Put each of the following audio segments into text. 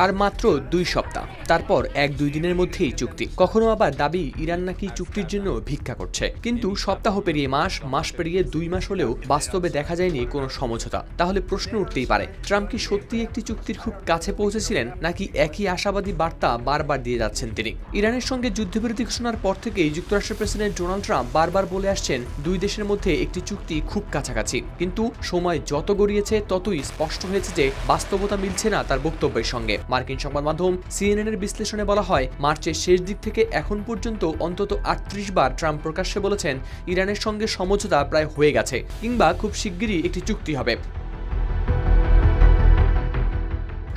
আর মাত্র 2 সপ্তাহ তারপর 1-2 দিনের মধ্যেই চুক্তি। কখনো আবার দাবি ইরান নাকি চুক্তির জন্য ভিক্ষা করছে, কিন্তু সপ্তাহ পেরিয়ে মাস পেরিয়ে 2 মাস হলেও বাস্তবে দেখা যায়নি কোনো সমঝোতা। তাহলে প্রশ্ন উঠতেই পারে, ট্রাম্প কি সত্যি একটি চুক্তির খুব কাছে পৌঁছেছিলেন, নাকি একই আশাবাদী বার্তা বারবার দিয়ে যাচ্ছেন তিনি? ইরানের সঙ্গে যুদ্ধবিরতি ঘোষণার পর থেকেই যুক্তরাষ্ট্রের প্রেসিডেন্ট ডোনাল্ড ট্রাম্প বারবার বলে আসছেন 2 দেশের মধ্যে একটি চুক্তি খুব কাছাকাছি। কিন্তু সময় যত গড়িয়েছে ততই স্পষ্ট হয়েছে যে বাস্তবতা মিলছে না তার বক্তব্যের সঙ্গে। মার্কিন সংবাদ মাধ্যম CNN এর বিশ্লেষণে বলা হয়, মার্চের শেষ দিক থেকে এখন পর্যন্ত অন্তত 38 বার ট্রাম্প প্রকাশ্যে বলেছেন ইরানের সঙ্গে সমঝোতা প্রায় হয়ে গেছে, কিংবা খুব শিগগিরই একটি চুক্তি হবে।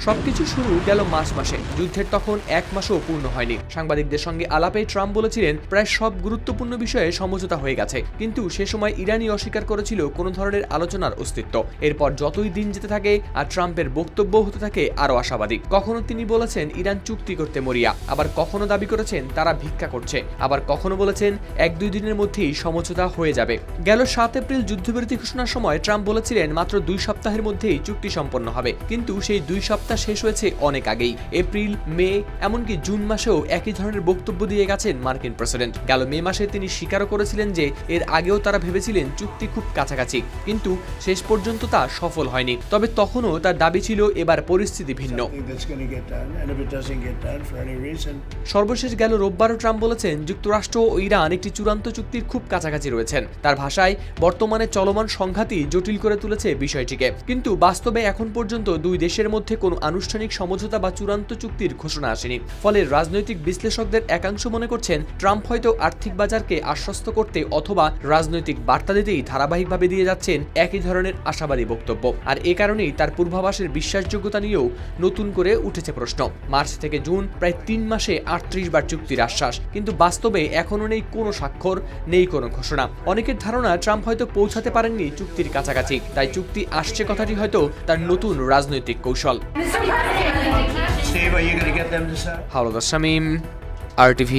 সবকিছু শুরু গেল মার্চ মাসে। যুদ্ধের তখন 1 মাসও পূর্ণ হয়নি। সাংবাদিকদের সঙ্গে আলাপে ট্রাম্প বলেছিলেন প্রায় সব গুরুত্বপূর্ণ বিষয়ে সমঝোতা হয়ে গেছে, কিন্তু সে সময় ইরানই অস্বীকার করেছিল কোনো ধরনের আলোচনার অস্তিত্ব। এরপর যতই দিন যেতে থাকে আর ট্রাম্পের বক্তব্য হতে থাকে আরও আশাবাদী। কখনো তিনি বলেছেন ইরান চুক্তি করতে মরিয়া, আবার কখনো দাবি করেছেন তারা ভিক্ষা করছে, আবার কখনো বলেছেন 1-2 দিনের মধ্যেই সমঝোতা হয়ে যাবে। গেল 7 এপ্রিল যুদ্ধবিরতি ঘোষণার সময় ট্রাম্প বলেছিলেন মাত্র 2 সপ্তাহের মধ্যেই চুক্তি সম্পন্ন হবে, কিন্তু সেই 2 সপ্তাহ শেষ হয়েছে অনেক আগেই। এপ্রিল, মে, এমনকি জুন মাসেও একই ধরনের বক্তব্য দিয়ে গেছেন মার্কিন প্রেসিডেন্ট। গেল মে মাসে তিনি স্বীকারও করেছিলেন যে এর আগেও তারা ভেবেছিলেন চুক্তি খুব কাছাকাছি, কিন্তু শেষ পর্যন্ত তা সফল হয়নি। তবে তখনও তার দাবি ছিল এবার পরিস্থিতি ভিন্ন। সর্বশেষ গেল রোববারও ট্রাম্প বলেছেন যুক্তরাষ্ট্র ও ইরান একটি চূড়ান্ত চুক্তির খুব কাছাকাছি রয়েছেন। তার ভাষায়, বর্তমানে চলমান সংঘাতই জটিল করে তুলেছে বিষয়টিকে, কিন্তু বাস্তবে এখন পর্যন্ত 2 দেশের মধ্যে কোনো আনুষ্ঠানিক সমঝোতা বা চূড়ান্ত চুক্তির ঘোষণা আসেনি। ফলে রাজনৈতিক বিশ্লেষকদের একাংশ মনে করছেন ট্রাম্প হয়তো আর্থিক বাজারকে আশ্বস্ত করতে অথবা রাজনৈতিক বার্তা দিতেই ধারাবাহিকভাবে দিয়ে যাচ্ছেন একই ধরনের আশাবাদী বক্তব্য। আর এ কারণেই তার পূর্বাভাসের বিশ্বাসযোগ্যতা নিয়েও নতুন করে উঠেছে প্রশ্ন। মার্চ থেকে জুন প্রায় 3 মাসে 38 বার চুক্তির আশ্বাস, কিন্তু বাস্তবে এখনও নেই কোনো স্বাক্ষর, নেই কোনো ঘোষণা। অনেকের ধারণা ট্রাম্প হয়তো পৌঁছাতে পারেননি চুক্তির কাছাকাছি, তাই চুক্তি আসছে কথাটি হয়তো তার নতুন রাজনৈতিক কৌশল। Steve, are you going to get them to sign? Howlader Shamim, RTV।